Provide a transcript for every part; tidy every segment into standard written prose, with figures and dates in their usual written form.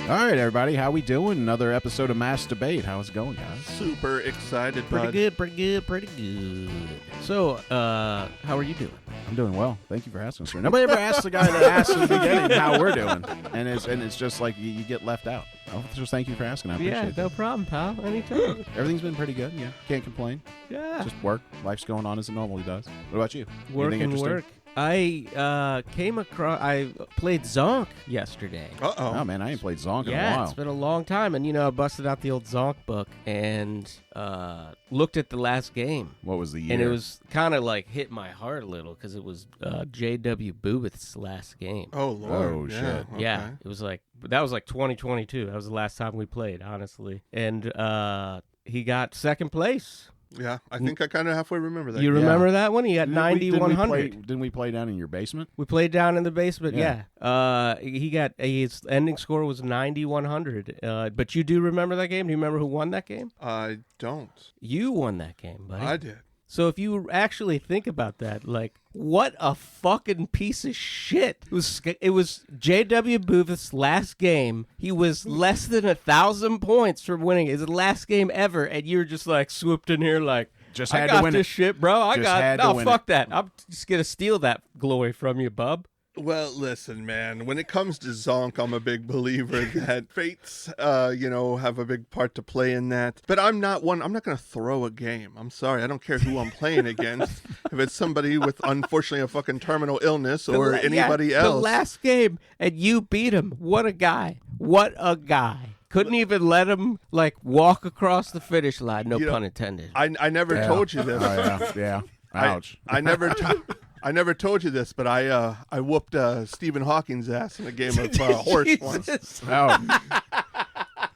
All right, everybody, how we doing? Another episode of Mass Debate. How's it going, guys? Super excited, Pretty bud. good. So, how are you doing? I'm doing well. Thank you for asking, sir. Nobody ever asks the guy that asked in the beginning how we're doing, and it's just like you get left out. Oh, just thank you for asking. I appreciate it. No problem, pal. Anytime. Everything's been pretty good. Yeah, can't complain. Yeah. Just work. Life's going on as it normally does. What about you? Work Anything and interesting? work. I played Zonk yesterday. Uh-oh. Oh man, I ain't played Zonk in a Yeah, while. it's been a long time, and I busted out the old Zonk book and looked at the last game. What was the year? And it was kind of like hit my heart a little because it was J.W. Booth's last game. Oh, Lord. Oh, yeah. shit. Okay. Yeah, it was like that was like 2022. That was the last time we played, honestly. And he got second place. Yeah, I think I kind of halfway remember that. You remember that one? He got Didn't we 9,100. Didn't we play down in your basement? We played down in the basement. Yeah. Yeah. He got his ending score was 9,100. But you do remember that game? Do you remember who won that game? I don't. You won that game, buddy. I did. So if you actually think about that, like, what a fucking piece of shit. It was J.W. Booth's last game. He was less than 1,000 points from winning his last game ever, and you're just like swooped in here like, Just I had got to win this it. shit, bro. Fuck it. that. I'm just gonna steal that glory from you, bub. Well, listen, man. When it comes to Zonk, I'm a big believer that fates, have a big part to play in that. But I'm not going to throw a game. I'm sorry. I don't care who I'm playing against. If it's somebody with, unfortunately, a fucking terminal illness or anybody else. The last game, and you beat him. What a guy. What a guy. Couldn't even let him, like, walk across the finish line. No pun intended. I never told you this. Oh, yeah. Ouch. I never told you this, but I whooped Stephen Hawking's ass in a game of horse once. Jesus. Oh.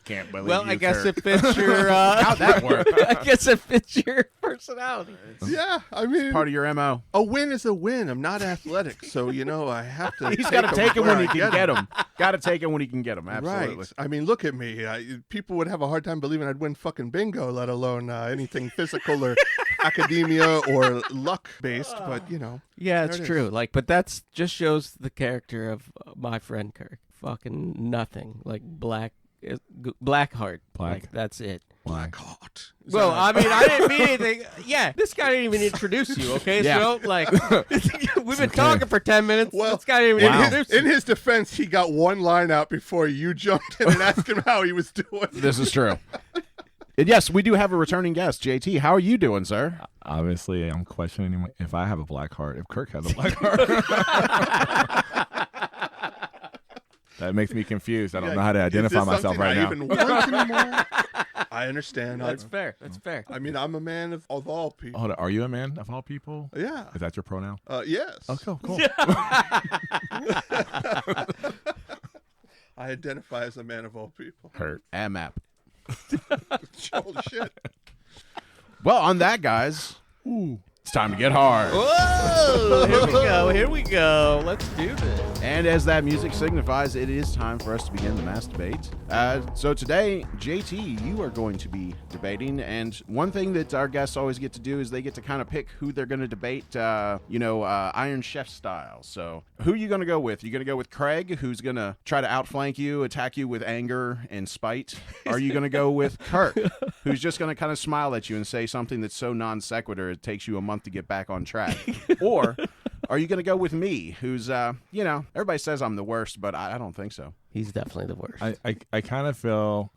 Can't believe Well, you, I guess Kirk. it fits your. How'd that work? I guess it fits your personality. Yeah, I mean, Part of your MO. a win is a win. I'm not athletic, so I have to. He's got to take him where when he I can get him. Got to take him when he can get him. Absolutely. Right. I mean, look at me. People would have a hard time believing I'd win fucking bingo, let alone anything physical or academia or luck based. But Yeah, it's There it true. Like, but that's just shows the character of my friend Kirk. Fucking nothing. Like black heart. Black. Like, that's it. black heart. Well, I mean, I didn't mean anything. Yeah, this guy didn't even introduce you, okay? Yeah. So, like, we've been talking for 10 minutes. Well, this guy didn't even introduce in you. his defense, he got one line out before you jumped in and asked him how he was doing. This is true. And yes, we do have a returning guest. JT, how are you doing, sir? Obviously, I'm questioning if I have a black heart, if Kirk has a black heart. That makes me confused. I don't know how to identify myself right now. Even want anymore? I understand. That's fair. That's fair. I mean, I'm a man of all people. Hold on, are you a man of all people? Yeah. Is that your pronoun? Yes. Oh, cool. I identify as a man of all people. Hurt. AMAP. Holy shit. Well, on that, guys, it's time to get hard. Whoa! Here we go. Let's do this. And as that music signifies, it is time for us to begin the mass debate. So today, JT, you are going to be debating, and one thing that our guests always get to do is they get to kind of pick who they're going to debate, Iron Chef style. So who are you going to go with? You going to go with Craig, who's going to try to outflank you, attack you with anger and spite? Or are you going to go with Kirk, who's just going to kind of smile at you and say something that's so non sequitur it takes you a month to get back on track? Or are you going to go with me, who's, everybody says I'm the worst, but I don't think so. He's definitely the worst. I kind of feel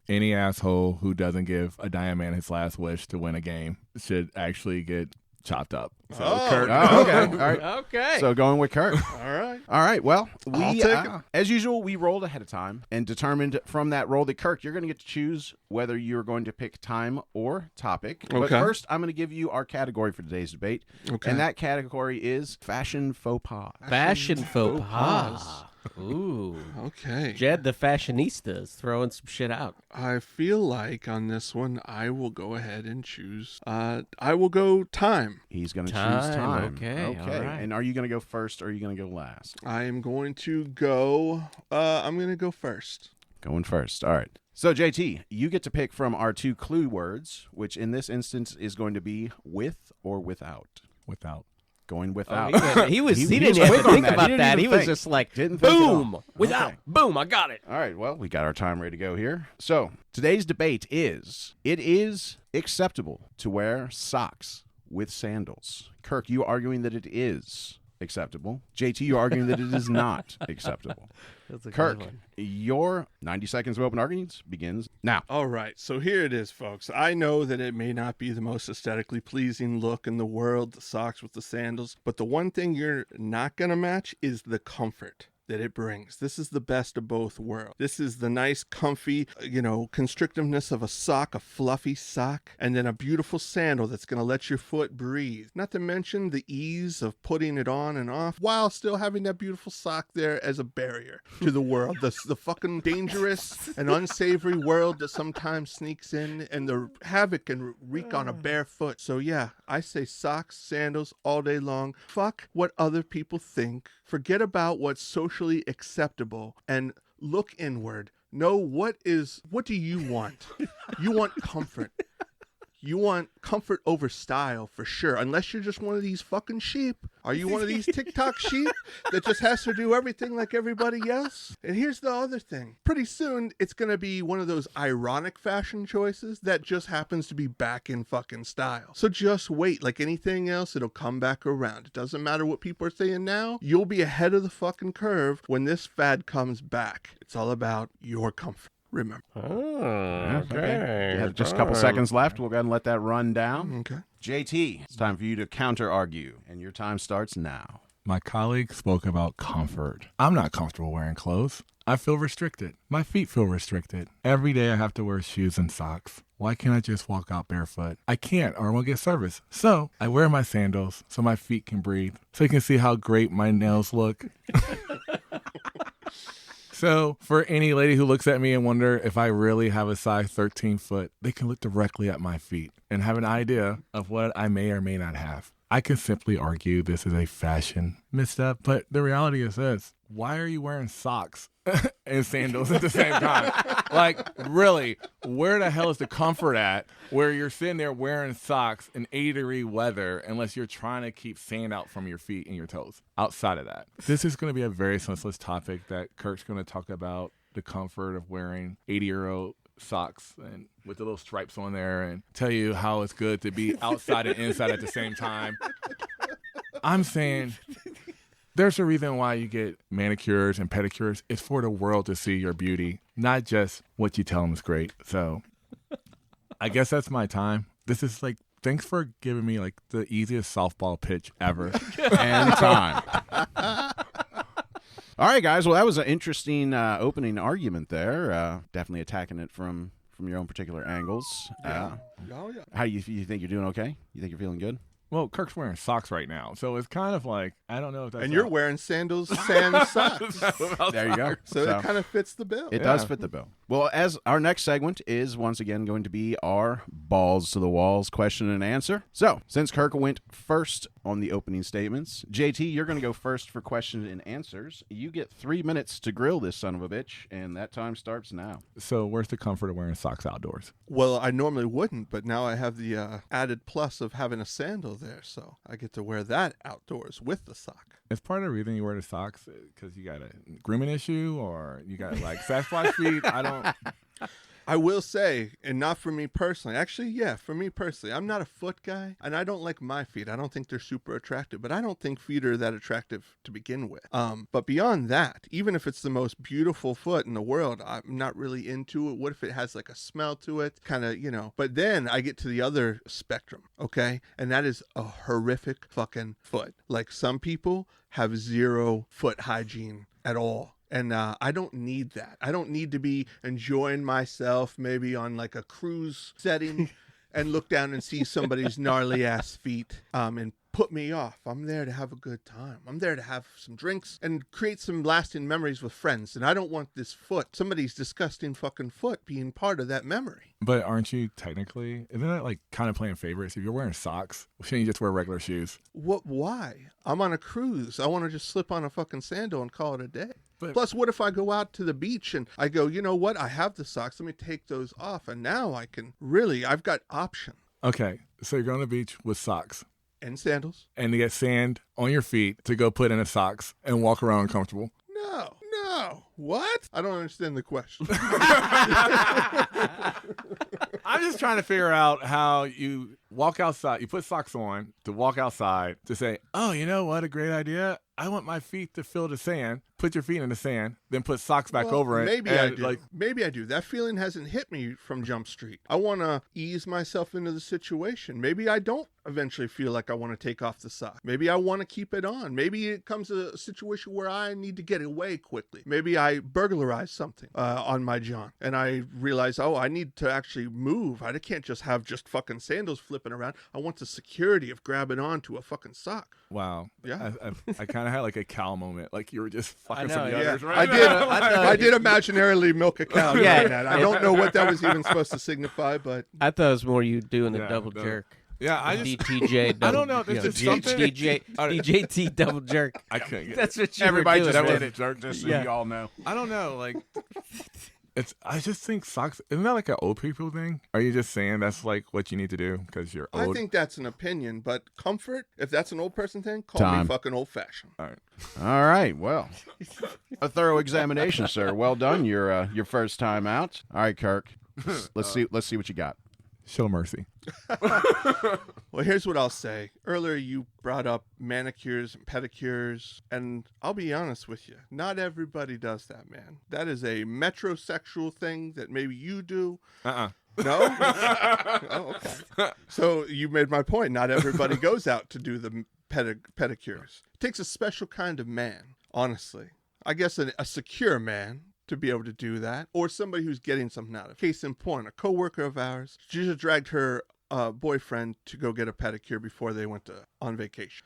any asshole who doesn't give a dying man his last wish to win a game should actually get chopped up. So Kirk, Okay. All right. Okay. So going with Kirk. All right. Well, I'll take it. as usual, we rolled ahead of time and determined from that roll that Kirk, you're going to get to choose whether you're going to pick time or topic. But Okay. first, I'm going to give you our category for today's debate. Okay. And that category is fashion faux pas. Fashion faux pas. Ooh. Okay. Jed the fashionista is throwing some shit out. I feel like on this one, I will go ahead and choose. I will go time. He's going to choose Time, time. okay, all right. And are you going to go first or are you going to go last? I am going to go. I'm going to go first. Going first. All right. So, JT, you get to pick from our two clue words, which in this instance is going to be with or without. without. going without. He didn't was even have quick to on think that. about He didn't that. even He was think. just like, Didn't think at all. boom, without, Okay. boom, I got it. All right, well, we got our time ready to go here. So today's debate is, it is acceptable to wear socks with sandals. Kirk, you arguing that it is acceptable. JT, you arguing that it is not acceptable. That's a Kirk, good one. your 90 seconds of open arguments begins now. All right, so here it is, folks. I know that it may not be the most aesthetically pleasing look in the world, the socks with the sandals, but the one thing you're not going to match is the comfort that it brings. This is the best of both worlds. This is the nice, comfy, constrictiveness of a sock, a fluffy sock, and then a beautiful sandal that's going to let your foot breathe. Not to mention the ease of putting it on and off while still having that beautiful sock there as a barrier to the world. The fucking dangerous and unsavory world that sometimes sneaks in, and the havoc can wreak on a bare foot. So yeah, I say socks, sandals all day long. Fuck what other people think. Forget about what's socially acceptable and look inward. Know what do you want? You want comfort. You want comfort over style for sure. Unless you're just one of these fucking sheep. Are you one of these TikTok sheep that just has to do everything like everybody else? And here's the other thing. Pretty soon, it's going to be one of those ironic fashion choices that just happens to be back in fucking style. So just wait. Like anything else, it'll come back around. It doesn't matter what people are saying now. You'll be ahead of the fucking curve when this fad comes back. It's all about your comfort. Remember. Oh, okay. You have just a couple seconds left. We'll go ahead and let that run down. Okay. JT, it's time for you to counter-argue, and your time starts now. My colleague spoke about comfort. I'm not comfortable wearing clothes. I feel restricted. My feet feel restricted. Every day I have to wear shoes and socks. Why can't I just walk out barefoot? I can't, or I won't get service. So I wear my sandals so my feet can breathe, so you can see how great my nails look. So for any lady who looks at me and wonder if I really have a size 13 foot, they can look directly at my feet and have an idea of what I may or may not have. I can simply argue this is a fashion misstep, but the reality is this. Why are you wearing socks and sandals at the same time? Like, really, where the hell is the comfort at where you're sitting there wearing socks in 80-degree weather unless you're trying to keep sand out from your feet and your toes? Outside of that, this is going to be a very senseless topic that Kirk's going to talk about the comfort of wearing 80-year-old socks and with the little stripes on there and tell you how it's good to be outside and inside at the same time. I'm saying there's a reason why you get manicures and pedicures. It's for the world to see your beauty, not just what you tell them is great. So I guess that's my time. This is like, thanks for giving me like the easiest softball pitch ever. And time. All right, guys. Well, that was an interesting opening argument there. Definitely attacking it from your own particular angles. Oh, yeah. How you think you're doing? Okay? You think you're feeling good? Well, Kirk's wearing socks right now, so it's kind of like, I don't know if that's... And you're wearing sandals, sand socks. There you go. So it kind of fits the bill. It does fit the bill. Well, as our next segment is once again going to be our balls to the walls question and answer. So, since Kirk went first on the opening statements, JT, you're going to go first for questions and answers. You get 3 minutes to grill this son of a bitch, and that time starts now. So where's the comfort of wearing socks outdoors? Well, I normally wouldn't, but now I have the added plus of having a sandal there, so I get to wear that outdoors with the sock. Is part of the reason you wear the socks because you got a grooming issue or you got like Sasquatch feet? I will say, and not for me personally, actually, yeah, for me personally, I'm not a foot guy, and I don't like my feet. I don't think they're super attractive, but I don't think feet are that attractive to begin with. But beyond that, even if it's the most beautiful foot in the world, I'm not really into it. What if it has like a smell to it? Kind of, But then I get to the other spectrum, okay? And that is a horrific fucking foot. Like some people have zero foot hygiene at all. And I don't need that. I don't need to be enjoying myself maybe on like a cruise setting and look down and see somebody's gnarly ass feet and put me off. I'm there to have a good time. I'm there to have some drinks and create some lasting memories with friends. And I don't want this foot, somebody's disgusting fucking foot, being part of that memory. But aren't you technically, isn't that like kind of playing favorites? If you're wearing socks, shouldn't you just wear regular shoes? What? Why? I'm on a cruise. I want to just slip on a fucking sandal and call it a day. But, Plus, what if I go out to the beach and I go, you know what? I have the socks. Let me take those off. And now I can really, I've got options. okay, so you're going to the beach with socks. And sandals. and to get sand on your feet to go put in the socks and walk around uncomfortable. No. What? I don't understand the question. I'm just trying to figure out how you walk outside. You put socks on to walk outside to say, oh, you know what? A great idea. I want my feet to feel the sand. Put your feet in the sand, then put socks back Well, over it. Maybe and, I do. Like, Maybe I do. That feeling hasn't hit me from Jump Street. I want to ease myself into the situation. Maybe I don't eventually feel like I want to take off the sock. Maybe I want to keep it on. Maybe it comes to a situation where I need to get away quickly. Maybe I burglarize something on my jaunt, and I realize, oh, I need to actually move. I can't just have fucking sandals flipping around. I want the security of grabbing onto a fucking sock. wow. Yeah. I kind of had like a cow moment. Like you were just fucking know, some yeah. others, right? I did imaginarily milk a cow Yeah. doing that. I don't know what that was even supposed to signify, but I thought it was more you doing the Yeah, double no. jerk. Yeah, I just DTJ. I don't know, there's just something- DJT double jerk. I couldn't get That's what you Everybody were just doing. did it, jerk, just so Yeah. you all know. I don't know, like I just think socks isn't that like an old people thing? Are you just saying that's like what you need to do because you're I old? think that's an opinion. But comfort, if that's an old person thing, call Time. me fucking old fashioned. All right. All right, well, a thorough examination, sir. Well done. Your first time out. All right, Kirk. Let's see what you got. Show mercy. Well, here's what I'll say. Earlier, you brought up manicures and pedicures, and I'll be honest with you. Not everybody does that, man. That is a metrosexual thing that maybe you do. No? Oh, okay. So you made my point. Not everybody goes out to do the pedicures. It takes a special kind of man, honestly. I guess a secure man to be able to do that, or somebody who's getting something out of it. Case in point, a coworker of ours, she just dragged her boyfriend to go get a pedicure before they went on vacation.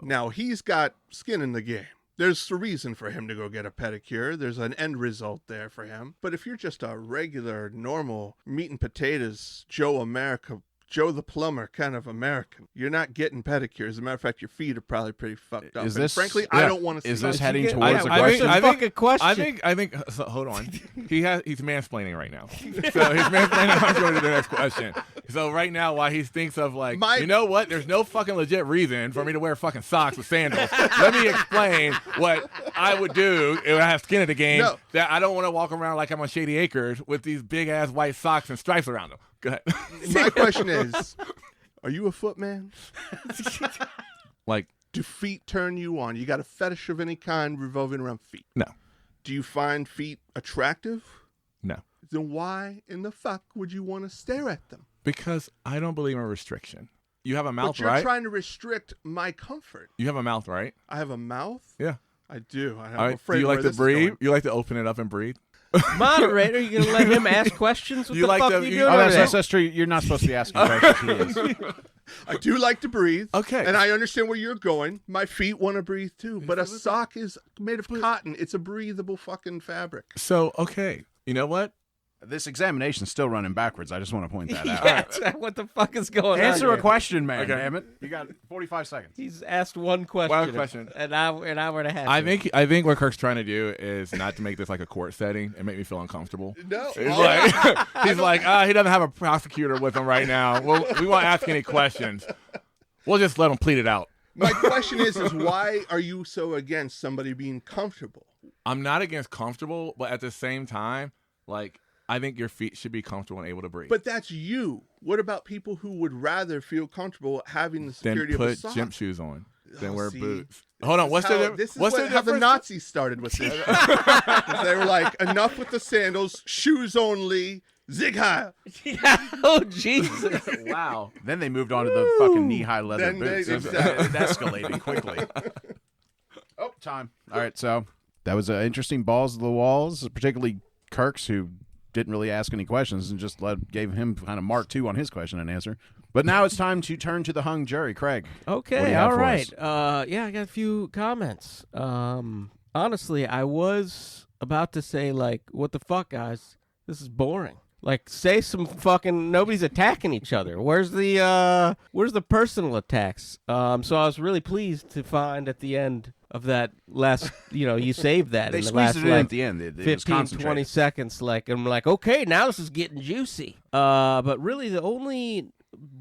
Now, he's got skin in the game. There's a reason for him to go get a pedicure. There's an end result there for him. But if you're just a regular, normal, meat and potatoes, Joe the plumber kind of American, you're not getting pedicures. As a matter of fact, your feet are probably pretty fucked up. Is And this- frankly, yeah. I don't want to see Is this that. heading get- towards I- a I question? think- fucking question. I think. So, hold on. He's mansplaining right now. So he's mansplaining. I'm going to the next question. So right now, while he thinks of like, you know what? There's no fucking legit reason for me to wear fucking socks with sandals. Let me explain what I would do if I have skin in the game. No. That I don't want to walk around like I'm on Shady Acres with these big ass white socks and stripes around them. Go ahead. My question is, are you a foot man? Like, Do feet turn you on? You got a fetish of any kind revolving around feet? no, Do you find feet attractive? no, Then why in the fuck would you want to stare at them? because I don't believe in restriction. You have a mouth, But you're right? trying to restrict my comfort. You have a mouth, right? I have a mouth? Yeah. I do. I'm All right. afraid Do you where like to this is breathe? going. You like to open it up and breathe? Moderator, you gonna let him ask questions? What You the like fuck the- are you you- doing Oh, over that's, there? that's true. You're not supposed to be asking questions. He is. I do like to breathe. Okay. And I understand where you're going. My feet want to breathe too. But a sock is made of cotton. It's a breathable fucking fabric. So, okay. You know what? This examination's still running backwards. I just want to point that out. Yeah, what the fuck is going on? Answer a here? question, man. Okay. Damn it. You got 45 seconds. He's asked one question. One question. An hour and a half. I think what Kirk's trying to do is not to make this like a court setting and make me feel uncomfortable. No. He's like, he doesn't have a prosecutor with him right now. Well, we won't ask any questions. We'll just let him plead it out. My question is why are you so against somebody being comfortable? I'm not against comfortable, but at the same time, like, I think your feet should be comfortable and able to breathe. But that's you. What about people who would rather feel comfortable having the then security of a put sock? gym shoes on. Then Oh, wear see, boots. Hold on. What's the This is what's the how the difference? Nazis started with this. They were like, enough with the sandals, shoes only, zig heil. Oh Jesus! Wow. Then they moved on to the fucking knee-high leather Then they- boots. exactly. It escalated quickly. Oh, time. All right, so that was interesting balls to the walls, particularly Kirk's, who didn't really ask any questions and just gave him kind of Mark II on his question and answer. But now it's time to turn to the hung jury. Craig. What do you Okay, have all for right. us? Yeah, I got a few comments. Honestly, I was about to say like, "What the fuck, guys? This is boring." Like, say some fucking. Nobody's attacking each other. Where's the personal attacks? So I was really pleased to find at the end of that last, you saved that They in the squeezed last it in like at the end. It was 15, 20 concentrated. seconds. Like, I'm like, okay, now this is getting juicy. But really, the only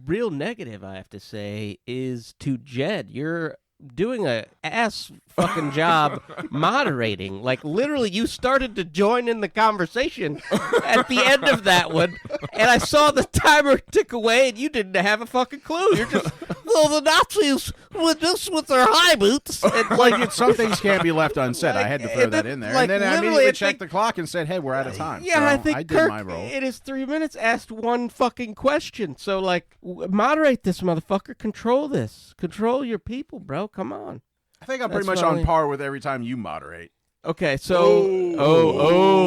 real negative, I have to say, is to Jed. You're doing a ass fucking job moderating. Like, literally, you started to join in the conversation at the end of that one, and I saw the timer tick away, and you didn't have a fucking clue. You're just, well, the Nazis with their high boots. And Like, some things can't be left unsaid. I had to throw and that then, in there. like, And then I literally, immediately I checked think- the clock and said, hey, we're out of time. Yeah, So I think I did Kirk, my role. in his 3 minutes, asked one fucking question. So, like, moderate this motherfucker. Control this. Control your people, bro. Come on. I think I'm pretty That's much on really- par with every time you moderate. Okay, so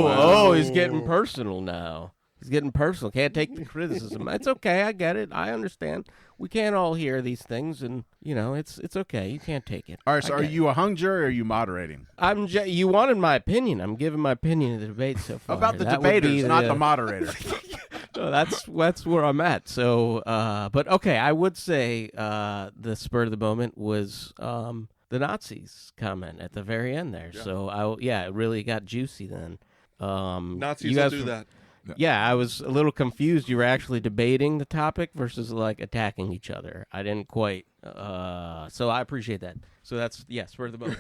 Wow. he's getting personal now. He's getting personal. Can't take the criticism. It's okay. I get it. I understand. We can't all hear these things, and it's okay. You can't take it. All right, so I are get you a hung jury or are you moderating? you wanted my opinion. I'm giving my opinion in the debate so far. About the That would be debaters, not the moderator. No, that's where I'm at. So, but okay, I would say the spur of the moment was the Nazis comment at the very end there. Yeah. So it really got juicy then. Nazis you will guys do were- that. Yeah, I was a little confused. You were actually debating the topic versus like attacking each other. I didn't quite. So I appreciate that. So that's spur of the moment.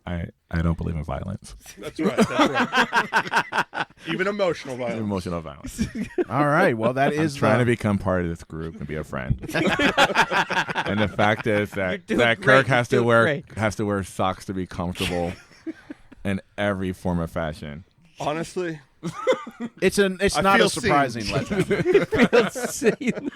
I don't believe in violence. That's right. That's right. Even emotional violence. Emotional violence. All right, well, that I'm is trying to become part of this group and be a friend. And the fact is that doing Kirk great. has You're to doing wear great. socks to be comfortable in every form of fashion. Honestly, It's I not feel a surprising seen. letdown.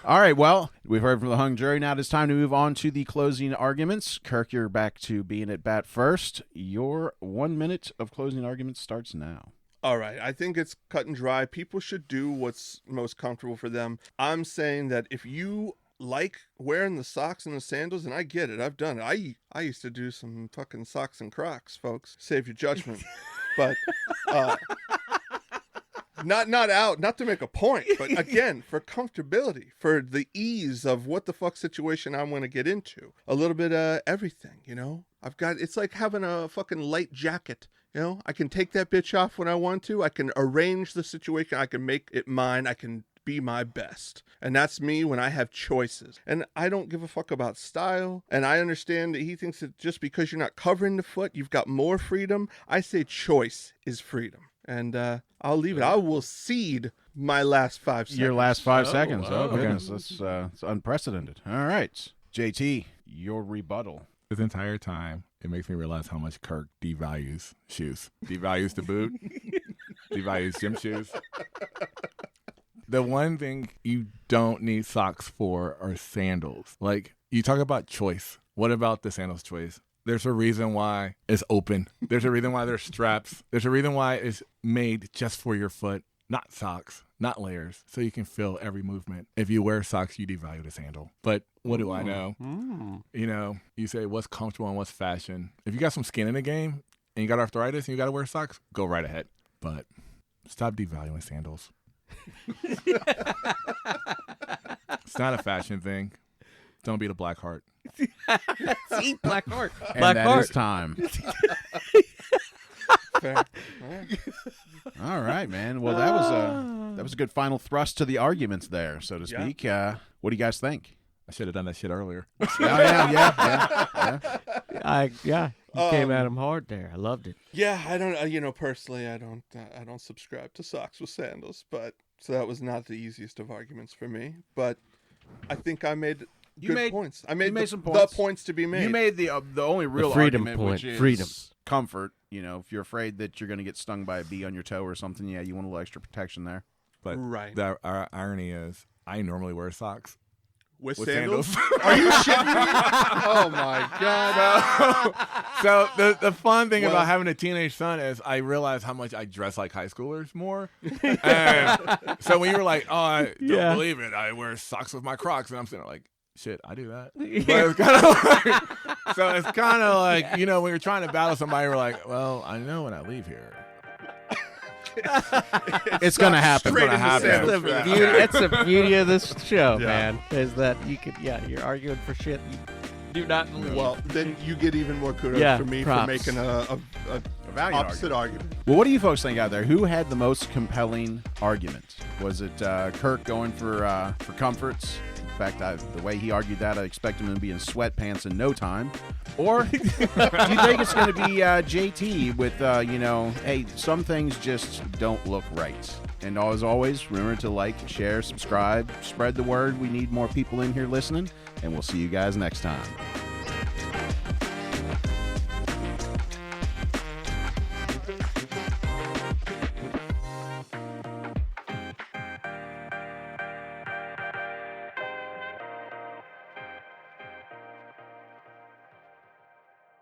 All right, well, we've heard from the hung jury. Now it's time to move on to the closing arguments. Kirk, you're back to being at bat first. Your 1 minute of closing arguments starts now. all right. I think it's cut and dry. People should do what's most comfortable for them. I'm saying that if you like wearing the socks and the sandals, and I get it, I've done it. I used to do some fucking socks and Crocs, folks. Save your judgment. But not to make a point, but again, for comfortability, for the ease of what the fuck situation I'm going to get into. A little bit of everything, it's like having a fucking light jacket. I can take that bitch off when I want to. I can arrange the situation. I can make it mine. I can be my best. And that's me when I have choices. And I don't give a fuck about style. And I understand that he thinks that just because you're not covering the foot, you've got more freedom. I say choice is freedom. And I'll leave it. I will cede my last 5 seconds. Your last 5 Oh, seconds. Oh, okay. goodness. That's unprecedented. All right. JT, your rebuttal. This entire time, it makes me realize how much Kirk devalues shoes. Devalues the boot. Devalues gym shoes. The one thing you don't need socks for are sandals. Like, you talk about choice. What about the sandals choice? There's a reason why it's open. There's a reason why there's straps. There's a reason why it's made just for your foot, not socks, not layers, so you can feel every movement. If you wear socks, you devalue the sandal. But what do I know? You say what's comfortable and what's fashion. If you got some skin in the game and you got arthritis and you got to wear socks, go right ahead. But stop devaluing sandals. It's not a fashion thing. Don't be the Black Heart. See, Black Heart. And Black that Heart. is time. Fair. All right, man. Well, that was a good final thrust to the arguments there, so to Yeah. speak. What do you guys think? I should have done that shit earlier. Yeah. You came at him hard there. I loved it. Yeah, I don't. Personally, I don't subscribe to socks with sandals, but so that was not the easiest of arguments for me. But I think I made good points. I made some the points. points to be made. You made the only real freedom argument, point. which is Freedom. comfort. If you're afraid that you're going to get stung by a bee on your toe or something, you want a little extra protection there. But Right. the irony is, I normally wear socks. with with sandals. sandals. Are you shitting me? Oh my god! So the fun thing Well- about having a teenage son is I realize how much I dress like high schoolers more. And so when you were like, oh, I don't Yeah. believe it, I wear socks with my Crocs, and I'm sitting there like, shit, I do that. But it's kind of like, so it's kind of like, when you're trying to battle somebody, we're like, well, I know when I leave here. It's going to happen. Straight gonna into happen. sandals That's for the that. beauty, that's the beauty of this show, Yeah. man. Is that you could, you're arguing for shit you do not believe. Well, then you get even more kudos Yeah, for me props. for making a A valiant Opposite argument. Well, what do you folks think out there? Who had the most compelling argument? Was it Kirk going for comforts? In fact, the way he argued that, I expect him to be in sweatpants in no time. Or do you think it's going to be JT with, hey, some things just don't look right? And as always, remember to like, share, subscribe, spread the word. We need more people in here listening, and we'll see you guys next time.